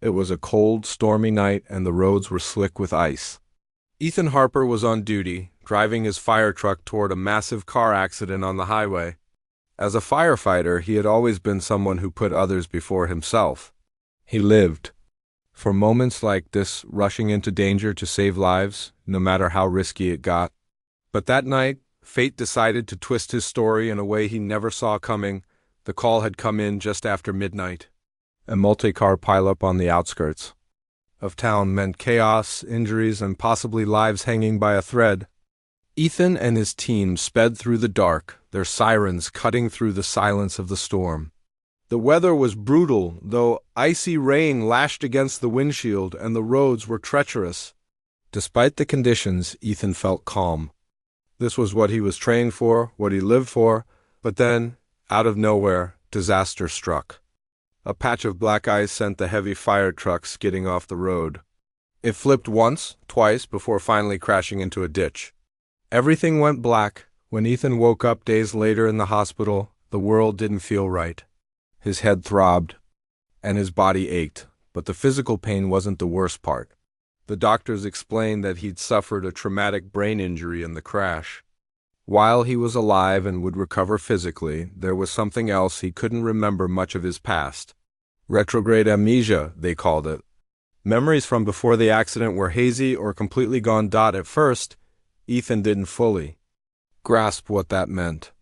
It was a cold, stormy night, and the roads were slick with ice. Ethan Harper was on duty, driving his fire truck toward a massive car accident on the highway. As a firefighter, he had always been someone who put others before himself. He lived for moments like this, rushing into danger to save lives, no matter how risky it got. But that night, fate decided to twist his story in a way he never saw coming. The call had come in just after midnight. A multi-car pileup on the outskirts of town meant chaos, injuries, and possibly lives hanging by a thread. Ethan and his team sped through the dark, their sirens cutting through the silence of the storm. The weather was brutal, though icy rain lashed against the windshield and the roads were treacherous. Despite the conditions, Ethan felt calm. This was what he was trained for, what he lived for, but then, out of nowhere, disaster struck. A patch of black ice sent the heavy fire truck skidding off the road. It flipped once, twice, before finally crashing into a ditch. Everything went black. When Ethan woke up days later in the hospital, the world didn't feel right. His head throbbed, and his body ached, but the physical pain wasn't the worst part. The doctors explained that he'd suffered a traumatic brain injury in the crash. While he was alive and would recover physically, there was something else. He couldn't remember much of his past. Retrograde amnesia, they called it. Memories from before the accident were hazy or completely gone. At first, Ethan didn't fully grasp what that meant.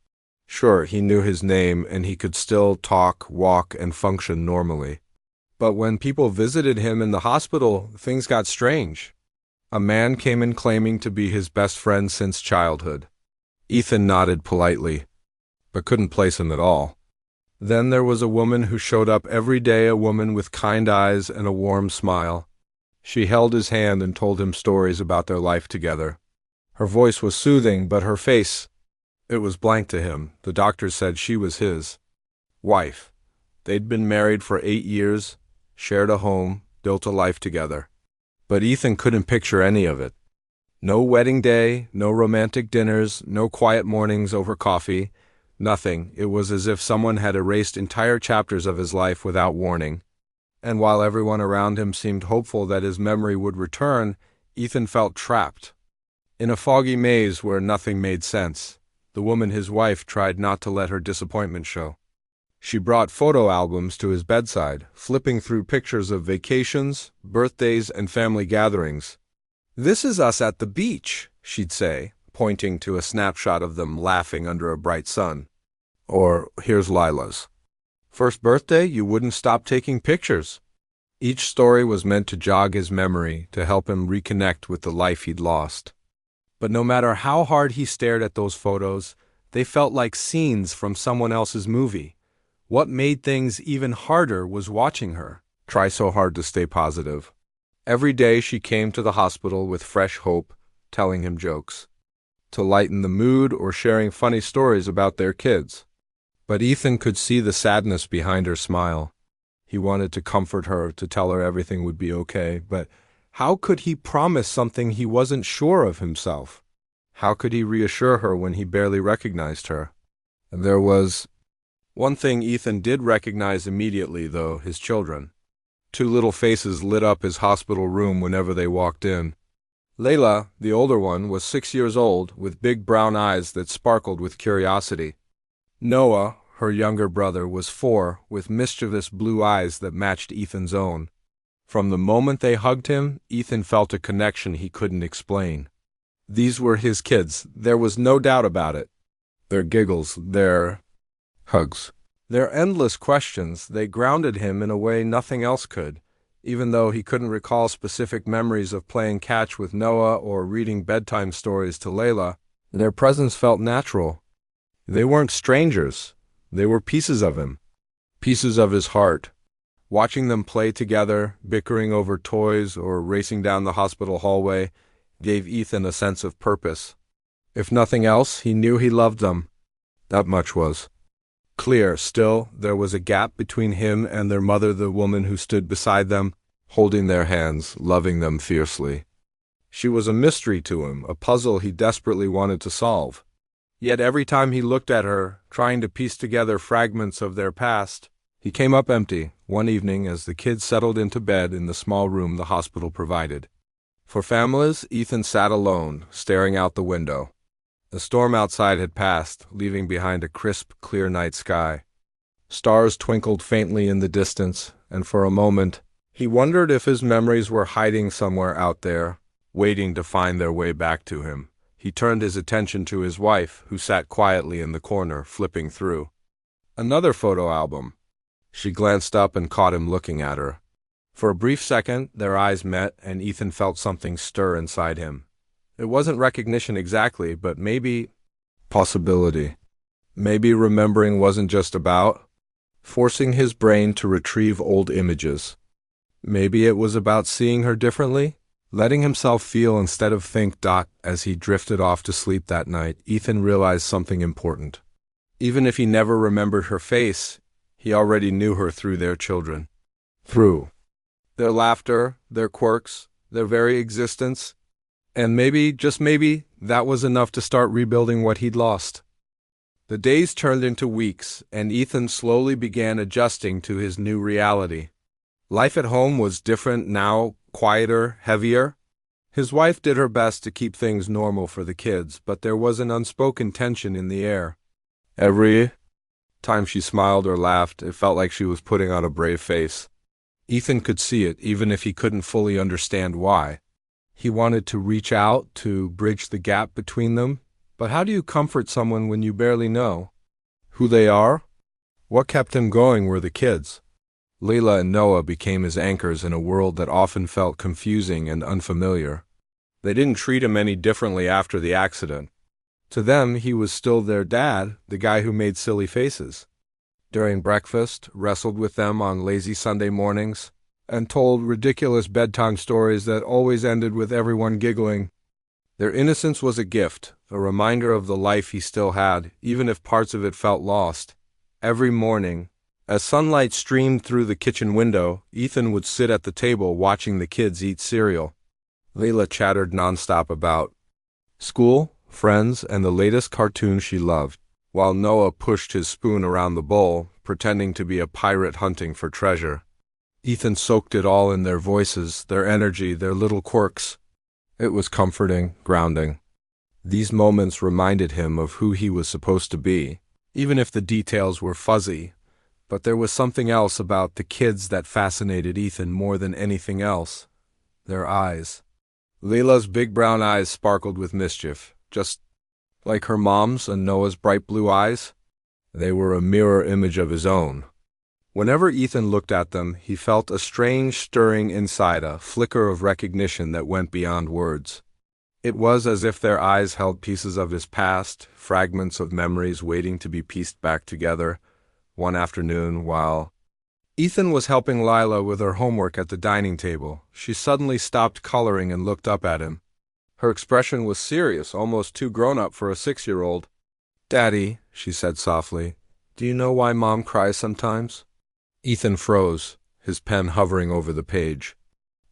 Sure, he knew his name and he could still talk, walk, and function normally. But when people visited him in the hospital, things got strange. A man came in claiming to be his best friend since childhood. Ethan nodded politely, but couldn't place him at all. Then there was a woman who showed up every day, a woman with kind eyes and a warm smile. She held his hand and told him stories about their life together. Her voice was soothing, but her face, it was blank to him. The doctors said she was his wife. They'd been married for 8 years, shared a home, built a life together. But Ethan couldn't picture any of it. No wedding day, no romantic dinners, no quiet mornings over coffee, nothing. It was as if someone had erased entire chapters of his life without warning. And while everyone around him seemed hopeful that his memory would return, Ethan felt trapped in a foggy maze where nothing made sense. The woman, his wife, tried not to let her disappointment show. She brought photo albums to his bedside, flipping through pictures of vacations, birthdays, and family gatherings. "This is us at the beach," she'd say, pointing to a snapshot of them laughing under a bright sun. Or, "Here's Lila's first birthday, you wouldn't stop taking pictures." Each story was meant to jog his memory, to help him reconnect with the life he'd lost. But no matter how hard he stared at those photos, they felt like scenes from someone else's movie. What made things even harder was watching her try so hard to stay positive. Every day she came to the hospital with fresh hope, telling him jokes to lighten the mood or sharing funny stories about their kids. But Ethan could see the sadness behind her smile. He wanted to comfort her, to tell her everything would be okay, but how could he promise something he wasn't sure of himself? How could he reassure her when he barely recognized her? There was one thing Ethan did recognize immediately, though: his children. 2 little faces lit up his hospital room whenever they walked in. Layla, the older one, was 6 years old, with big brown eyes that sparkled with curiosity. Noah, her younger brother, was 4, with mischievous blue eyes that matched Ethan's own. From the moment they hugged him, Ethan felt a connection he couldn't explain. These were his kids, there was no doubt about it. Their giggles, their hugs, their endless questions, they grounded him in a way nothing else could. Even though he couldn't recall specific memories of playing catch with Noah or reading bedtime stories to Layla, their presence felt natural. They weren't strangers. They were pieces of him, pieces of his heart. Watching them play together, bickering over toys or racing down the hospital hallway, gave Ethan a sense of purpose. If nothing else, he knew he loved them. That much was clear. Still, there was a gap between him and their mother, the woman who stood beside them, holding their hands, loving them fiercely. She was a mystery to him, a puzzle he desperately wanted to solve. Yet every time he looked at her, trying to piece together fragments of their past, He came up empty one evening as the kids settled into bed in the small room the hospital provided. For families, Ethan sat alone, staring out the window. The storm outside had passed, leaving behind a crisp, clear night sky. Stars twinkled faintly in the distance, and for a moment, he wondered if his memories were hiding somewhere out there, waiting to find their way back to him. He turned his attention to his wife, who sat quietly in the corner, flipping through another photo album. She glanced up and caught him looking at her. For a brief second, their eyes met, and Ethan felt something stir inside him. It wasn't recognition exactly, but maybe possibility. Maybe remembering wasn't just about forcing his brain to retrieve old images. Maybe it was about seeing her differently, letting himself feel instead of think. As he drifted off to sleep that night, Ethan realized something important. Even if he never remembered her face, he already knew her through their children. Through their laughter, their quirks, their very existence. And maybe, just maybe, that was enough to start rebuilding what he'd lost. The days turned into weeks, and Ethan slowly began adjusting to his new reality. Life at home was different now, quieter, heavier. His wife did her best to keep things normal for the kids, but there was an unspoken tension in the air. Every time she smiled or laughed, it felt like she was putting on a brave face. Ethan could see it, even if he couldn't fully understand why. He wanted to reach out, to bridge the gap between them. But how do you comfort someone when you barely know who they are? What kept him going were the kids. Layla and Noah became his anchors in a world that often felt confusing and unfamiliar. They didn't treat him any differently after the accident. To them, he was still their dad, the guy who made silly faces during breakfast, wrestled with them on lazy Sunday mornings, and told ridiculous bedtime stories that always ended with everyone giggling. Their innocence was a gift, a reminder of the life he still had, even if parts of it felt lost. Every morning, as sunlight streamed through the kitchen window, Ethan would sit at the table watching the kids eat cereal. Layla chattered nonstop about school, friends, and the latest cartoon she loved, while Noah pushed his spoon around the bowl, pretending to be a pirate hunting for treasure. Ethan soaked it all in their voices, their energy, their little quirks. It was comforting, grounding. These moments reminded him of who he was supposed to be, even if the details were fuzzy. But there was something else about the kids that fascinated Ethan more than anything else. Their eyes. Layla's big brown eyes sparkled with mischief, just like her mom's and Noah's bright blue eyes. They were a mirror image of his own. Whenever Ethan looked at them, he felt a strange stirring inside, a flicker of recognition that went beyond words. It was as if their eyes held pieces of his past, fragments of memories waiting to be pieced back together. One afternoon, while Ethan was helping Lila with her homework at the dining table, she suddenly stopped coloring and looked up at him. Her expression was serious, almost too grown-up for a 6-year-old. "Daddy," she said softly, "do you know why Mom cries sometimes?" Ethan froze, his pen hovering over the page.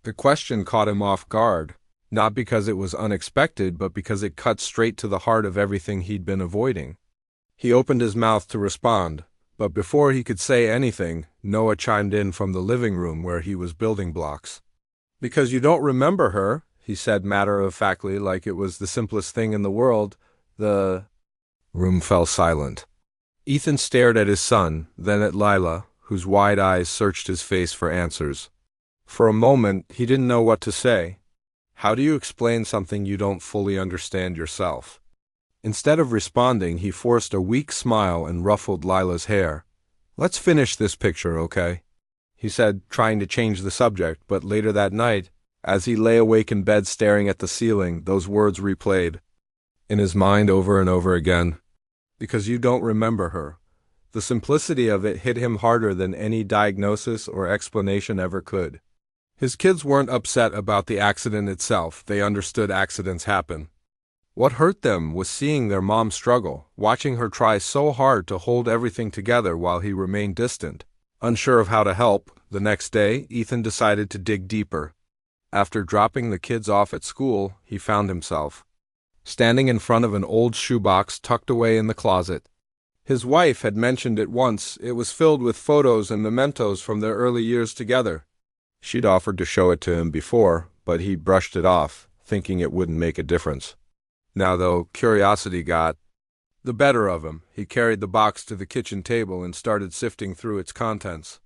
The question caught him off guard, not because it was unexpected, but because it cut straight to the heart of everything he'd been avoiding. He opened his mouth to respond, but before he could say anything, Noah chimed in from the living room where he was building blocks. "Because you don't remember her," he said matter-of-factly, like it was the simplest thing in the world. The room fell silent. Ethan stared at his son, then at Lila, whose wide eyes searched his face for answers. For a moment, he didn't know what to say. How do you explain something you don't fully understand yourself? Instead of responding, he forced a weak smile and ruffled Lila's hair. "Let's finish this picture, okay?" he said, trying to change the subject, but later that night, as he lay awake in bed staring at the ceiling, those words replayed in his mind over and over again. "Because you don't remember her." The simplicity of it hit him harder than any diagnosis or explanation ever could. His kids weren't upset about the accident itself. They understood accidents happen. What hurt them was seeing their mom struggle, watching her try so hard to hold everything together while he remained distant. Unsure of how to help, the next day, Ethan decided to dig deeper. After dropping the kids off at school, he found himself standing in front of an old shoebox tucked away in the closet. His wife had mentioned it once. It was filled with photos and mementos from their early years together. She'd offered to show it to him before, but he brushed it off, thinking it wouldn't make a difference. Now, though, curiosity got the better of him. He carried the box to the kitchen table and started sifting through its contents.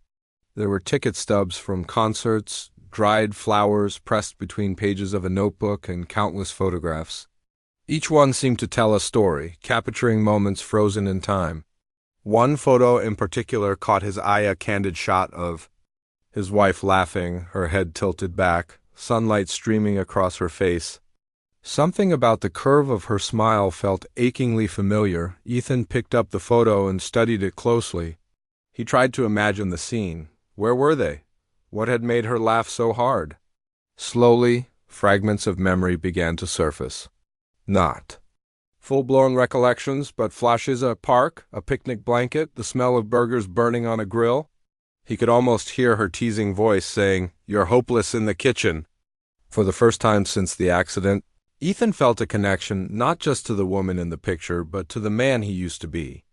There were ticket stubs from concerts, dried flowers pressed between pages of a notebook, and countless photographs. Each one seemed to tell a story, capturing moments frozen in time. One photo in particular caught his eye, a candid shot of his wife laughing, her head tilted back, sunlight streaming across her face. Something about the curve of her smile felt achingly familiar. Ethan picked up the photo and studied it closely. He tried to imagine the scene. Where were they? What had made her laugh so hard? Slowly, fragments of memory began to surface. Not full-blown recollections, but flashes: a park, a picnic blanket, the smell of burgers burning on a grill. He could almost hear her teasing voice saying, "You're hopeless in the kitchen." For the first time since the accident, Ethan felt a connection not just to the woman in the picture, but to the man he used to be.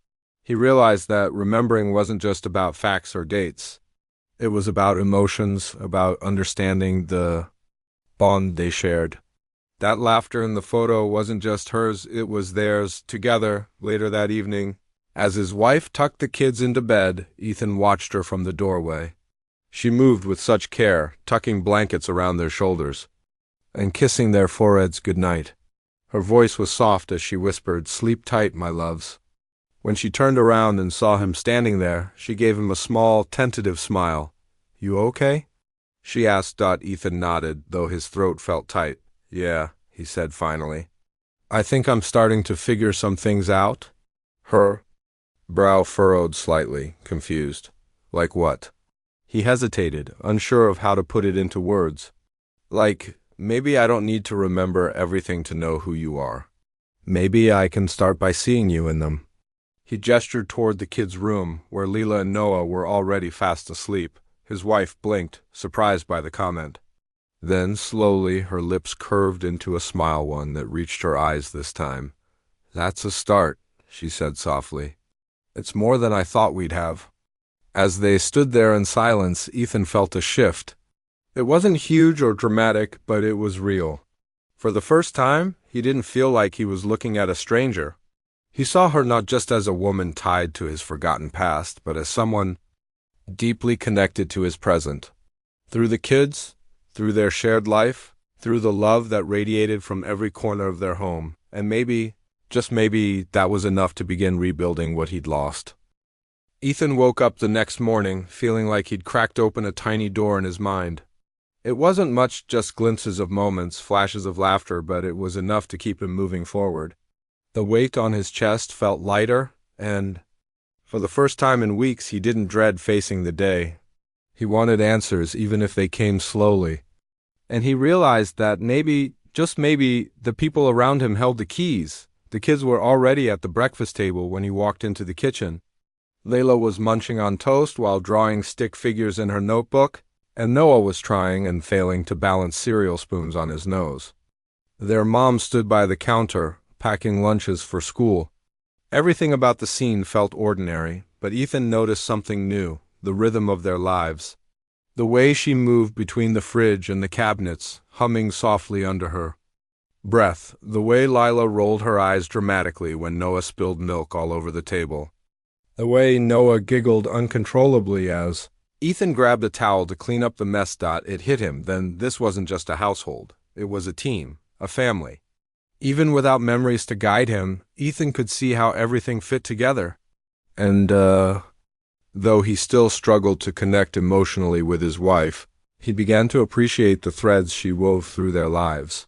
He realized that remembering wasn't just about facts or dates. It was about emotions, about understanding the bond they shared. That laughter in the photo wasn't just hers, it was theirs, together, later that evening. As his wife tucked the kids into bed, Ethan watched her from the doorway. She moved with such care, tucking blankets around their shoulders and kissing their foreheads goodnight. Her voice was soft as she whispered, "Sleep tight, my loves." When she turned around and saw him standing there, she gave him a small, tentative smile. "You okay?" she asked. Ethan nodded, though his throat felt tight. "Yeah," he said finally. "I think I'm starting to figure some things out." Her brow furrowed slightly, confused. Like what? He hesitated, unsure of how to put it into words. Like, maybe I don't need to remember everything to know who you are. Maybe I can start by seeing you in them. He gestured toward the kids' room, where Leela and Noah were already fast asleep. His wife blinked, surprised by the comment. Then, slowly, her lips curved into a smile, one that reached her eyes this time. "That's a start," she said softly. "It's more than I thought we'd have." As they stood there in silence, Ethan felt a shift. It wasn't huge or dramatic, but it was real. For the first time, he didn't feel like he was looking at a stranger. He saw her not just as a woman tied to his forgotten past, but as someone deeply connected to his present. Through the kids, through their shared life, through the love that radiated from every corner of their home. And maybe, just maybe, that was enough to begin rebuilding what he'd lost. Ethan woke up the next morning, feeling like he'd cracked open a tiny door in his mind. It wasn't much, just glimpses of moments, flashes of laughter, but it was enough to keep him moving forward. The weight on his chest felt lighter, and for the first time in weeks, he didn't dread facing the day. He wanted answers, even if they came slowly. And he realized that maybe, just maybe, the people around him held the keys. The kids were already at the breakfast table when he walked into the kitchen. Layla was munching on toast while drawing stick figures in her notebook, and Noah was trying and failing to balance cereal spoons on his nose. Their mom stood by the counter, packing lunches for school. Everything about the scene felt ordinary, but Ethan noticed something new, the rhythm of their lives. The way she moved between the fridge and the cabinets, humming softly under her breath. The way Lila rolled her eyes dramatically when Noah spilled milk all over the table. The way Noah giggled uncontrollably as Ethan grabbed a towel to clean up the mess. It hit him, then this wasn't just a household. It was a team, a family. Even without memories to guide him, Ethan could see how everything fit together. And, though he still struggled to connect emotionally with his wife, he began to appreciate the threads she wove through their lives.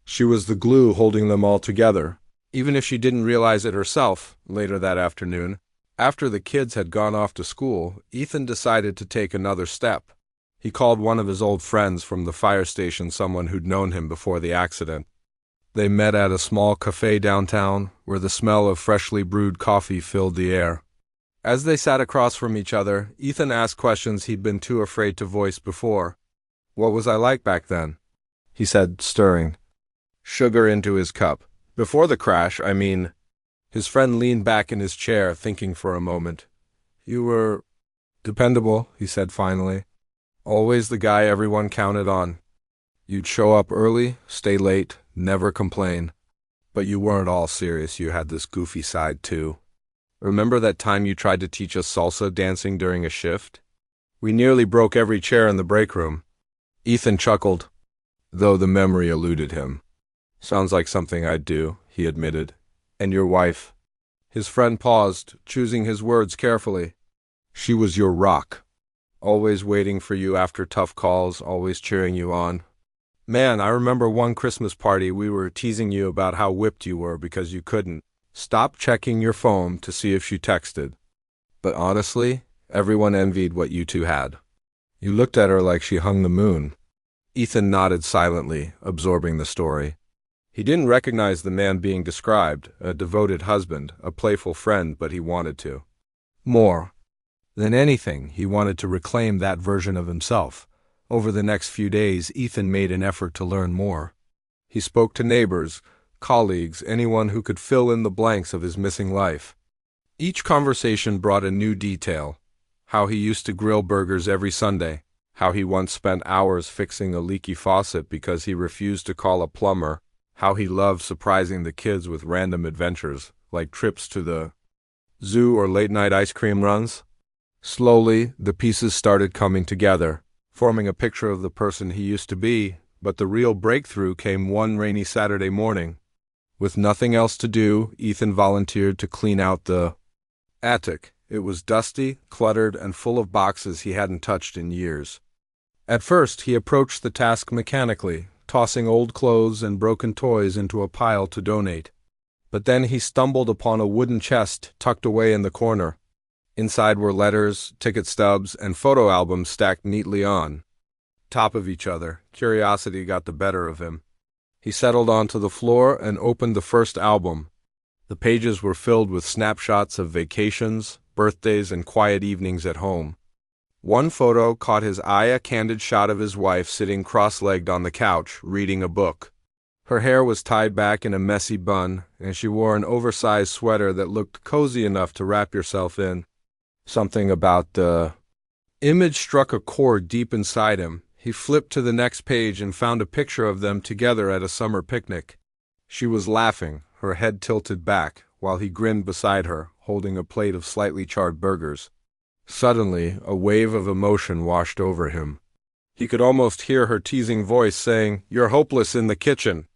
She was the glue holding them all together, even if she didn't realize it herself. Later that afternoon, after the kids had gone off to school, Ethan decided to take another step. He called one of his old friends from the fire station, someone who'd known him before the accident. They met at a small cafe downtown, where the smell of freshly brewed coffee filled the air. As they sat across from each other, Ethan asked questions he'd been too afraid to voice before. "What was I like back then?" he said, stirring sugar into his cup. "Before the crash, I mean." His friend leaned back in his chair, thinking for a moment. You were dependable, he said finally. Always the guy everyone counted on. You'd show up early, stay late, never complain. But you weren't all serious, you had this goofy side too. Remember that time you tried to teach us salsa dancing during a shift? We nearly broke every chair in the break room. Ethan chuckled, though the memory eluded him. Sounds like something I'd do, he admitted. And your wife? His friend paused, choosing his words carefully. She was your rock. Always waiting for you after tough calls, always cheering you on. Man, I remember one Christmas party we were teasing you about how whipped you were because you couldn't stop checking your phone to see if she texted. But honestly, everyone envied what you two had. You looked at her like she hung the moon. Ethan nodded silently, absorbing the story. He didn't recognize the man being described, a devoted husband, a playful friend, but he wanted to. More than anything, he wanted to reclaim that version of himself. Over the next few days, Ethan made an effort to learn more. He spoke to neighbors, colleagues, anyone who could fill in the blanks of his missing life. Each conversation brought a new detail. How he used to grill burgers every Sunday. How he once spent hours fixing a leaky faucet because he refused to call a plumber. How he loved surprising the kids with random adventures, like trips to the zoo or late-night ice cream runs. Slowly, the pieces started coming together, forming a picture of the person he used to be, but the real breakthrough came one rainy Saturday morning. With nothing else to do, Ethan volunteered to clean out the attic. It was dusty, cluttered, and full of boxes he hadn't touched in years. At first, he approached the task mechanically, tossing old clothes and broken toys into a pile to donate. But then he stumbled upon a wooden chest tucked away in the corner. Inside were letters, ticket stubs, and photo albums stacked neatly on top of each other. Curiosity got the better of him. He settled onto the floor and opened the first album. The pages were filled with snapshots of vacations, birthdays, and quiet evenings at home. One photo caught his eye, a candid shot of his wife sitting cross-legged on the couch, reading a book. Her hair was tied back in a messy bun, and she wore an oversized sweater that looked cozy enough to wrap yourself in. Something about the image struck a chord deep inside him. He flipped to the next page and found a picture of them together at a summer picnic. She was laughing, her head tilted back, while he grinned beside her, holding a plate of slightly charred burgers. Suddenly, a wave of emotion washed over him. He could almost hear her teasing voice saying, "You're hopeless in the kitchen."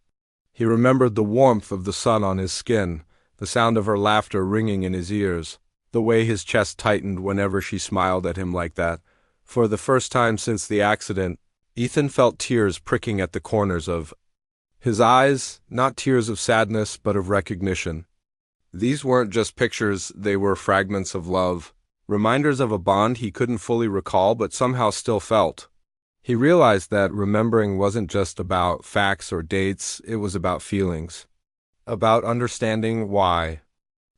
He remembered the warmth of the sun on his skin, the sound of her laughter ringing in his ears, the way his chest tightened whenever she smiled at him like that. For the first time since the accident, Ethan felt tears pricking at the corners of his eyes, not tears of sadness but of recognition. These weren't just pictures, they were fragments of love, reminders of a bond he couldn't fully recall but somehow still felt. He realized that remembering wasn't just about facts or dates, it was about feelings, about understanding why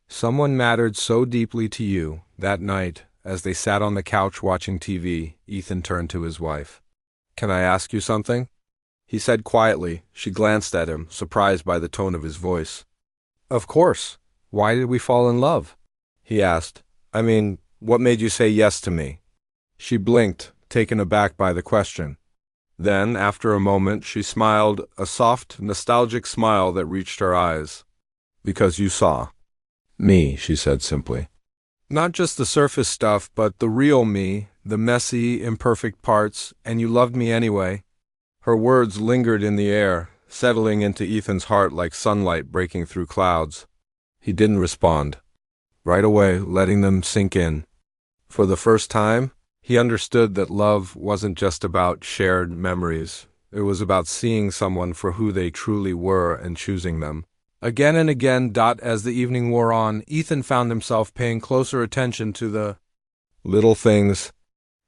someone mattered so deeply to you. That night, as they sat on the couch watching TV, Ethan turned to his wife. "Can I ask you something?" he said quietly. She glanced at him, surprised by the tone of his voice. "Of course. Why did we fall in love?" he asked. "I mean, what made you say yes to me?" She blinked, taken aback by the question. Then, after a moment, she smiled, a soft, nostalgic smile that reached her eyes. "Because you saw me," she said simply. "Not just the surface stuff, but the real me, the messy, imperfect parts, and you loved me anyway." Her words lingered in the air, settling into Ethan's heart like sunlight breaking through clouds. He didn't respond. Right away, letting them sink in. For the first time, he understood that love wasn't just about shared memories. It was about seeing someone for who they truly were and choosing them. Again and again, as the evening wore on, Ethan found himself paying closer attention to the little things.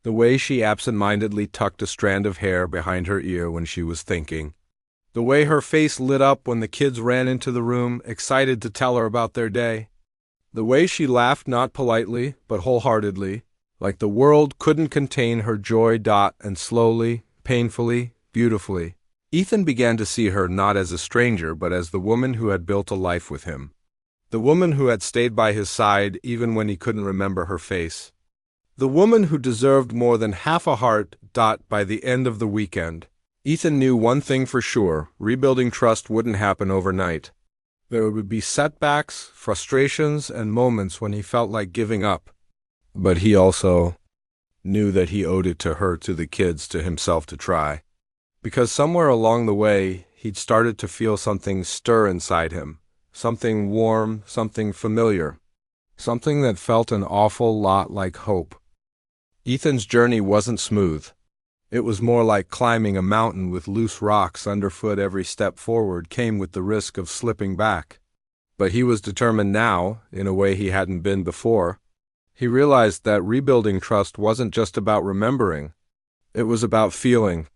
The way she absent-mindedly tucked a strand of hair behind her ear when she was thinking. The way her face lit up when the kids ran into the room, excited to tell her about their day. The way she laughed not politely, but wholeheartedly, like the world couldn't contain her joy. And slowly, painfully, beautifully, Ethan began to see her not as a stranger but as the woman who had built a life with him. The woman who had stayed by his side even when he couldn't remember her face. The woman who deserved more than half a heart. By the end of the weekend, Ethan knew one thing for sure: rebuilding trust wouldn't happen overnight. There would be setbacks, frustrations, and moments when he felt like giving up. But he also knew that he owed it to her, to the kids, to himself to try. Because somewhere along the way, he'd started to feel something stir inside him. Something warm, something familiar. Something that felt an awful lot like hope. Ethan's journey wasn't smooth. It was more like climbing a mountain with loose rocks underfoot. Every step forward came with the risk of slipping back. But he was determined now, in a way he hadn't been before. He realized that rebuilding trust wasn't just about remembering. It was about feeling,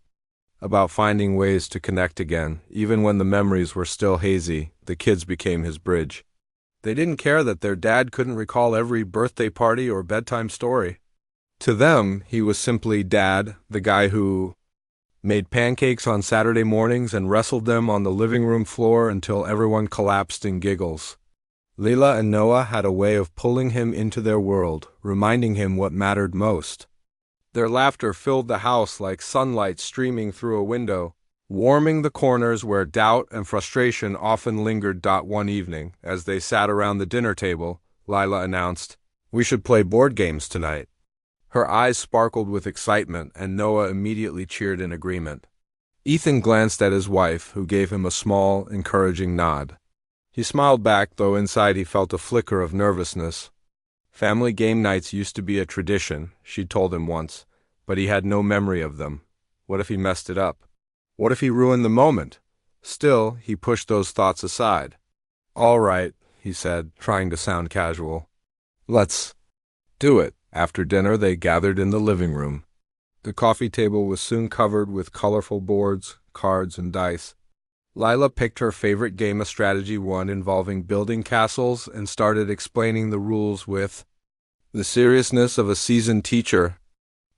about finding ways to connect again. Even when the memories were still hazy, the kids became his bridge. They didn't care that their dad couldn't recall every birthday party or bedtime story. To them, he was simply Dad, the guy who made pancakes on Saturday mornings and wrestled them on the living room floor until everyone collapsed in giggles. Leila and Noah had a way of pulling him into their world, reminding him what mattered most. Their laughter filled the house like sunlight streaming through a window, warming the corners where doubt and frustration often lingered. One evening, as they sat around the dinner table, Leila announced, "We should play board games tonight." Her eyes sparkled with excitement, and Noah immediately cheered in agreement. Ethan glanced at his wife, who gave him a small, encouraging nod. He smiled back, though inside he felt a flicker of nervousness. Family game nights used to be a tradition, she'd told him once, but he had no memory of them. What if he messed it up? What if he ruined the moment? Still, he pushed those thoughts aside. "All right," he said, trying to sound casual. "Let's do it." After dinner, they gathered in the living room. The coffee table was soon covered with colorful boards, cards, and dice. Leila picked her favorite game, a strategy one involving building castles, and started explaining the rules with the seriousness of a seasoned teacher.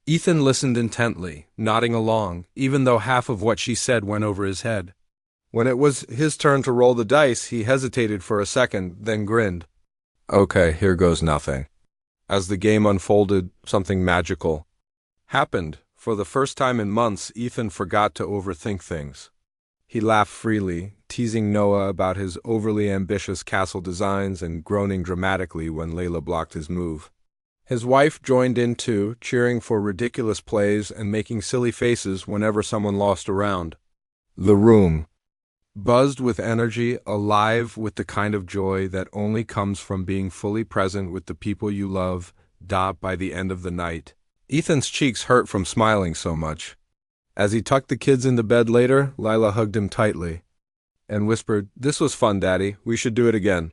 Ethan listened intently, nodding along, even though half of what she said went over his head. When it was his turn to roll the dice, he hesitated for a second, then grinned. "Okay, here goes nothing." As the game unfolded, something magical happened. For the first time in months, Ethan forgot to overthink things. He laughed freely, teasing Noah about his overly ambitious castle designs and groaning dramatically when Leila blocked his move. His wife joined in too, cheering for ridiculous plays and making silly faces whenever someone lost a round. The room buzzed with energy, alive with the kind of joy that only comes from being fully present with the people you love. By the end of the night, Ethan's cheeks hurt from smiling so much. As he tucked the kids into bed later, Leila hugged him tightly and whispered, "This was fun, Daddy. We should do it again."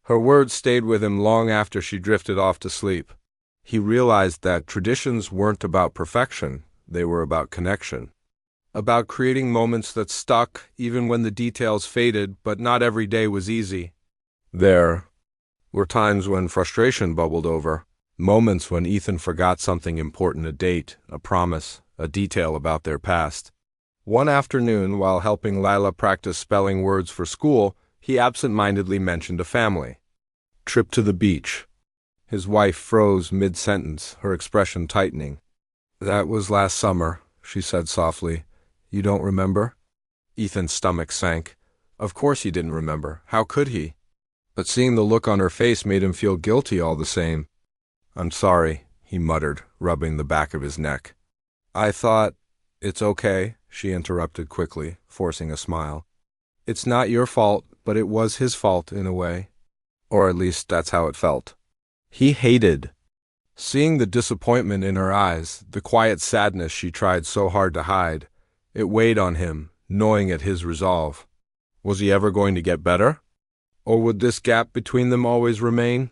Her words stayed with him long after she drifted off to sleep. He realized that traditions weren't about perfection, they were about connection. About creating moments that stuck, even when the details faded, but not every day was easy. There were times when frustration bubbled over, moments when Ethan forgot something important: a date, a promise, a detail about their past. One afternoon, while helping Leila practice spelling words for school, he absent-mindedly mentioned a family trip to the beach. His wife froze mid-sentence, her expression tightening. "That was last summer," she said softly. "You don't remember?" Ethan's stomach sank. Of course he didn't remember. How could he? But seeing the look on her face made him feel guilty all the same. "I'm sorry," he muttered, rubbing the back of his neck. "I thought—" "It's okay," she interrupted quickly, forcing a smile. "It's not your fault, but it was his fault in a way. Or at least that's how it felt." He hated seeing the disappointment in her eyes, the quiet sadness she tried so hard to hide. It weighed on him, gnawing at his resolve. Was he ever going to get better? Or would this gap between them always remain?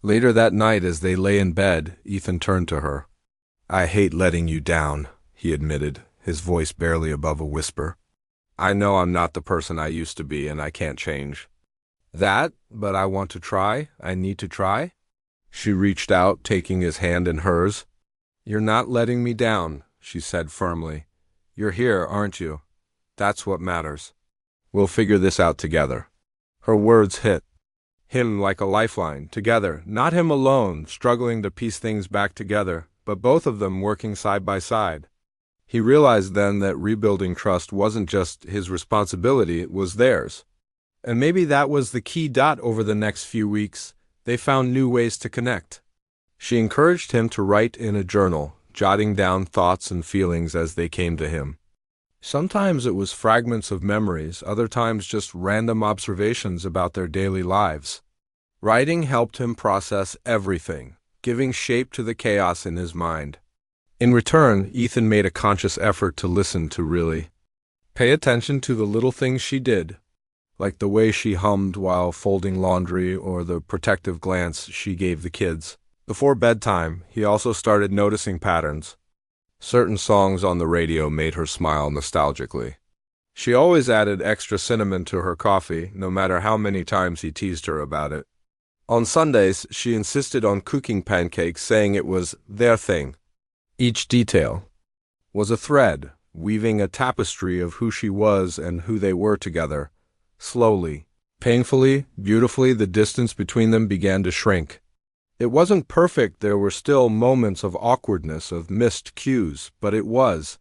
Later that night, as they lay in bed, Ethan turned to her. "I hate letting you down," he admitted, his voice barely above a whisper. "I know I'm not the person I used to be, and I can't change that, but I want to try. I need to try." She reached out, taking his hand in hers. "You're not letting me down," she said firmly. "You're here, aren't you? That's what matters. We'll figure this out together." Her words hit Him like a lifeline, together, not him alone, struggling to piece things back together, but both of them working side by side. He realized then that rebuilding trust wasn't just his responsibility, it was theirs. And maybe that was the key. Over the next few weeks, they found new ways to connect. She encouraged him to write in a journal, jotting down thoughts and feelings as they came to him. Sometimes it was fragments of memories, other times just random observations about their daily lives. Writing helped him process everything, giving shape to the chaos in his mind. In return, Ethan made a conscious effort to listen, to really pay attention to the little things she did, like the way she hummed while folding laundry or the protective glance she gave the kids. Before bedtime, he also started noticing patterns. Certain songs on the radio made her smile nostalgically. She always added extra cinnamon to her coffee, no matter how many times he teased her about it. On Sundays, she insisted on cooking pancakes, saying it was their thing. Each detail was a thread, weaving a tapestry of who she was and who they were together. Slowly, painfully, beautifully, the distance between them began to shrink. It wasn't perfect, there were still moments of awkwardness, of missed cues, but it was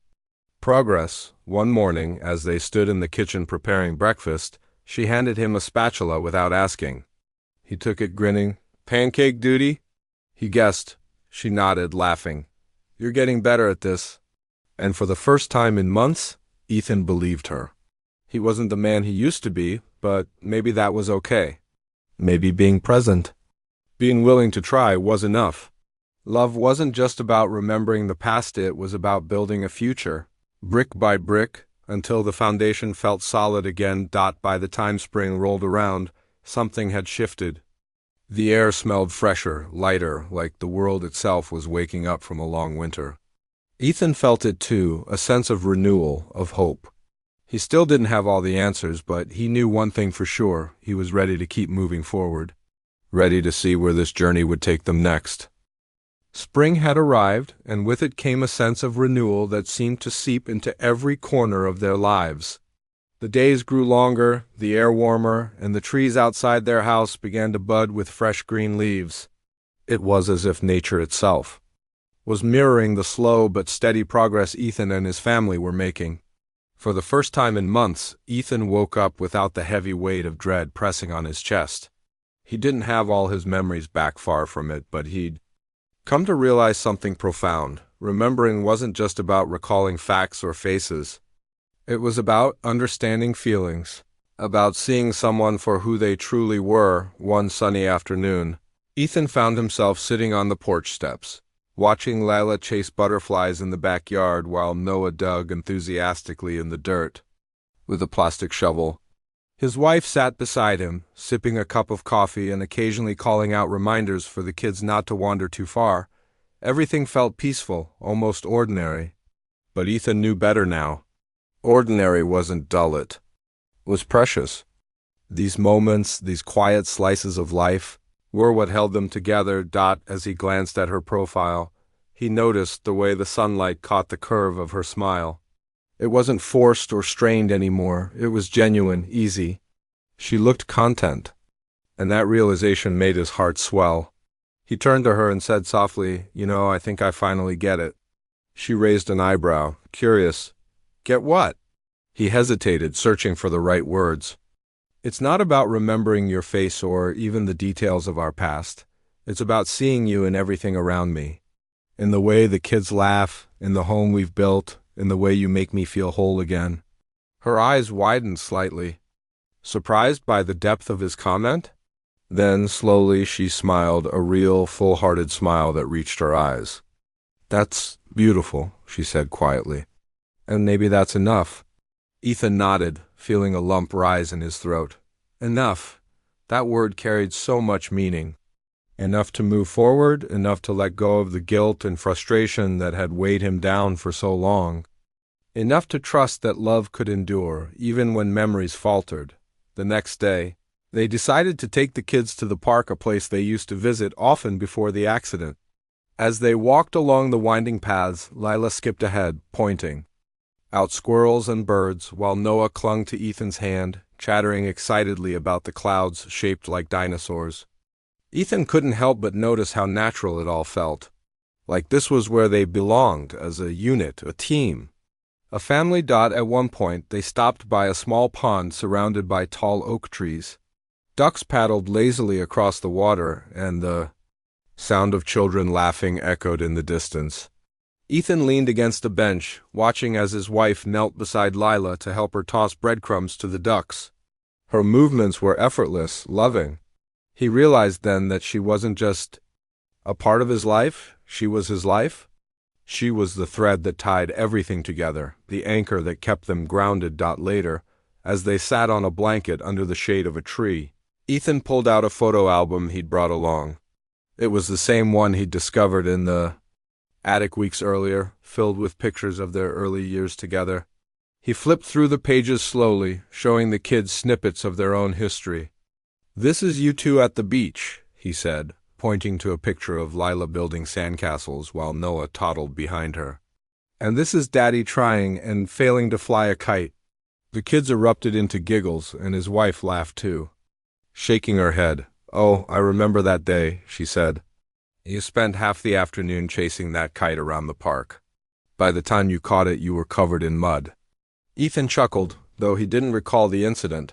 progress. One morning, as they stood in the kitchen preparing breakfast, she handed him a spatula without asking. He took it, grinning. "Pancake duty?" He guessed. She nodded, laughing. "You're getting better at this." And for the first time in months, Ethan believed her. He wasn't the man he used to be, but maybe that was okay. Maybe being present, being willing to try, was enough. Love wasn't just about remembering the past, it was about building a future, brick by brick, until the foundation felt solid again. By the time spring rolled around, something had shifted. The air smelled fresher, lighter, like the world itself was waking up from a long winter. Ethan felt it too, a sense of renewal, of hope. He still didn't have all the answers, but he knew one thing for sure: he was ready to keep moving forward, ready to see where this journey would take them next. Spring had arrived, and with it came a sense of renewal that seemed to seep into every corner of their lives. The days grew longer, the air warmer, and the trees outside their house began to bud with fresh green leaves. It was as if nature itself was mirroring the slow but steady progress Ethan and his family were making. For the first time in months, Ethan woke up without the heavy weight of dread pressing on his chest. He didn't have all his memories back, far from it, but he'd come to realize something profound. Remembering wasn't just about recalling facts or faces. It was about understanding feelings, about seeing someone for who they truly were. One sunny afternoon, Ethan found himself sitting on the porch steps, watching Lila chase butterflies in the backyard while Noah dug enthusiastically in the dirt with a plastic shovel. His wife sat beside him, sipping a cup of coffee and occasionally calling out reminders for the kids not to wander too far. Everything felt peaceful, almost ordinary. But Ethan knew better now. Ordinary wasn't dull, it was precious. These moments, these quiet slices of life, were what held them together. As he glanced at her profile, he noticed the way the sunlight caught the curve of her smile. It wasn't forced or strained anymore. It was genuine, easy. She looked content, and that realization made his heart swell. He turned to her and said softly, I think I finally get it." She raised an eyebrow, curious. "Get what?" He hesitated, searching for the right words. "It's not about remembering your face or even the details of our past. It's about seeing you in everything around me. In the way the kids laugh, in the home we've built, in the way you make me feel whole again." Her eyes widened slightly, surprised by the depth of his comment. Then, slowly, she smiled, a real, full-hearted smile that reached her eyes. "That's beautiful," she said quietly. "And maybe that's enough." Ethan nodded, feeling a lump rise in his throat. Enough. That word carried so much meaning. Enough to move forward, enough to let go of the guilt and frustration that had weighed him down for so long. Enough to trust that love could endure, even when memories faltered. The next day, they decided to take the kids to the park, a place they used to visit often before the accident. As they walked along the winding paths, Lila skipped ahead, pointing out squirrels and birds, while Noah clung to Ethan's hand, chattering excitedly about the clouds shaped like dinosaurs. Ethan couldn't help but notice how natural it all felt. Like this was where they belonged, as a unit, a team. A family. At one point, they stopped by a small pond surrounded by tall oak trees. Ducks paddled lazily across the water, and the sound of children laughing echoed in the distance. Ethan leaned against a bench, watching as his wife knelt beside Lila to help her toss breadcrumbs to the ducks. Her movements were effortless, loving. He realized then that she wasn't just a part of his life, she was his life. She was the thread that tied everything together, the anchor that kept them grounded. Later, as they sat on a blanket under the shade of a tree, Ethan pulled out a photo album he'd brought along. It was the same one he'd discovered in the attic weeks earlier, filled with pictures of their early years together. He flipped through the pages slowly, showing the kids snippets of their own history. "This is you two at the beach," he said, pointing to a picture of Lila building sandcastles while Noah toddled behind her. "And this is Daddy trying and failing to fly a kite." The kids erupted into giggles, and his wife laughed too, shaking her head. "Oh, I remember that day," she said. "You spent half the afternoon chasing that kite around the park. By the time you caught it, you were covered in mud." Ethan chuckled, though he didn't recall the incident.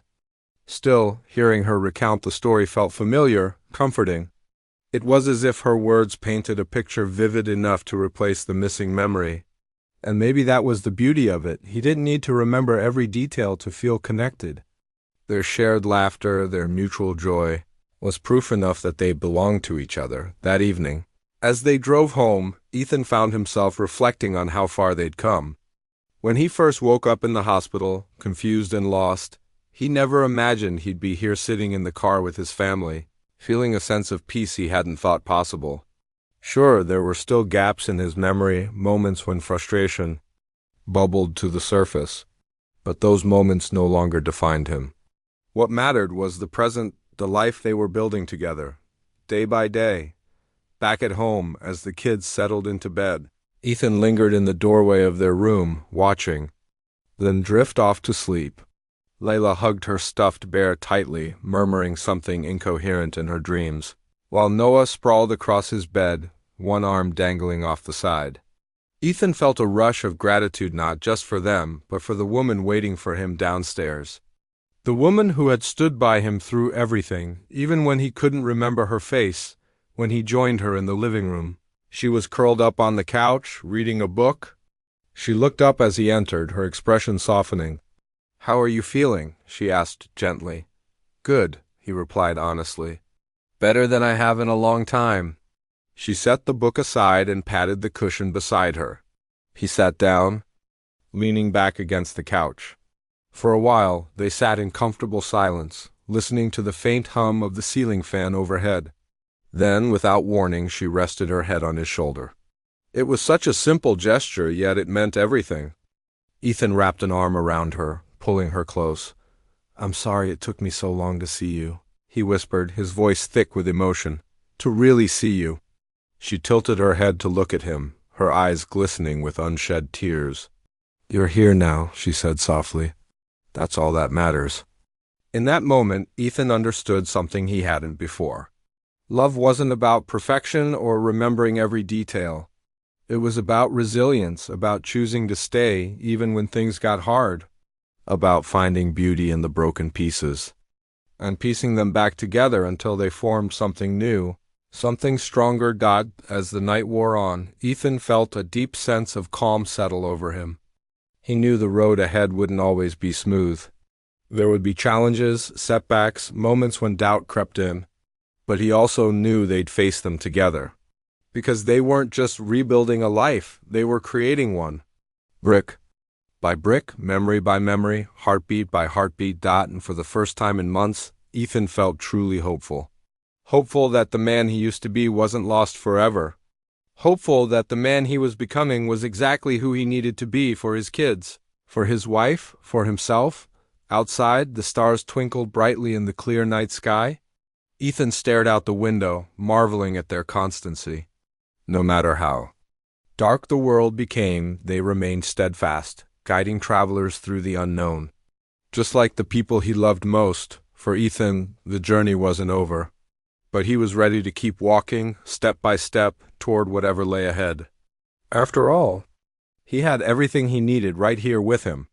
Still, hearing her recount the story felt familiar, comforting. It was as if her words painted a picture vivid enough to replace the missing memory. And maybe that was the beauty of it. He didn't need to remember every detail to feel connected. Their shared laughter, their mutual joy, was proof enough that they belonged to each other. That evening, as they drove home, Ethan found himself reflecting on how far they'd come. When he first woke up in the hospital, confused and lost, he never imagined he'd be here sitting in the car with his family, feeling a sense of peace he hadn't thought possible. Sure, there were still gaps in his memory, moments when frustration bubbled to the surface, but those moments no longer defined him. What mattered was the present, the life they were building together, day by day. Back at home, as the kids settled into bed, Ethan lingered in the doorway of their room, watching, then drift off to sleep. Layla hugged her stuffed bear tightly, murmuring something incoherent in her dreams, while Noah sprawled across his bed, one arm dangling off the side. Ethan felt a rush of gratitude not just for them, but for the woman waiting for him downstairs. The woman who had stood by him through everything, even when he couldn't remember her face, when he joined her in the living room. She was curled up on the couch, reading a book. She looked up as he entered, her expression softening. "How are you feeling?" she asked gently. "Good," he replied honestly. "Better than I have in a long time." She set the book aside and patted the cushion beside her. He sat down, leaning back against the couch. For a while, they sat in comfortable silence, listening to the faint hum of the ceiling fan overhead. Then, without warning, she rested her head on his shoulder. It was such a simple gesture, yet it meant everything. Ethan wrapped an arm around her, pulling her close. "I'm sorry it took me so long to see you," he whispered, his voice thick with emotion. "To really see you." She tilted her head to look at him, her eyes glistening with unshed tears. "You're here now," she said softly. "That's all that matters." In that moment, Ethan understood something he hadn't before. Love wasn't about perfection or remembering every detail. It was about resilience, about choosing to stay even when things got hard, about finding beauty in the broken pieces, and piecing them back together until they formed something new, something stronger. As the night wore on, Ethan felt a deep sense of calm settle over him. He knew the road ahead wouldn't always be smooth. There would be challenges, setbacks, moments when doubt crept in. But he also knew they'd face them together. Because they weren't just rebuilding a life, they were creating one. Brick by brick, memory by memory, heartbeat by heartbeat. And for the first time in months, Ethan felt truly hopeful. Hopeful that the man he used to be wasn't lost forever. Hopeful that the man he was becoming was exactly who he needed to be for his kids, for his wife, for himself. Outside, the stars twinkled brightly in the clear night sky. Ethan stared out the window, marveling at their constancy. No matter how dark the world became, they remained steadfast, guiding travelers through the unknown. Just like the people he loved most, for Ethan, the journey wasn't over. But he was ready to keep walking, step by step, toward whatever lay ahead. After all, he had everything he needed right here with him.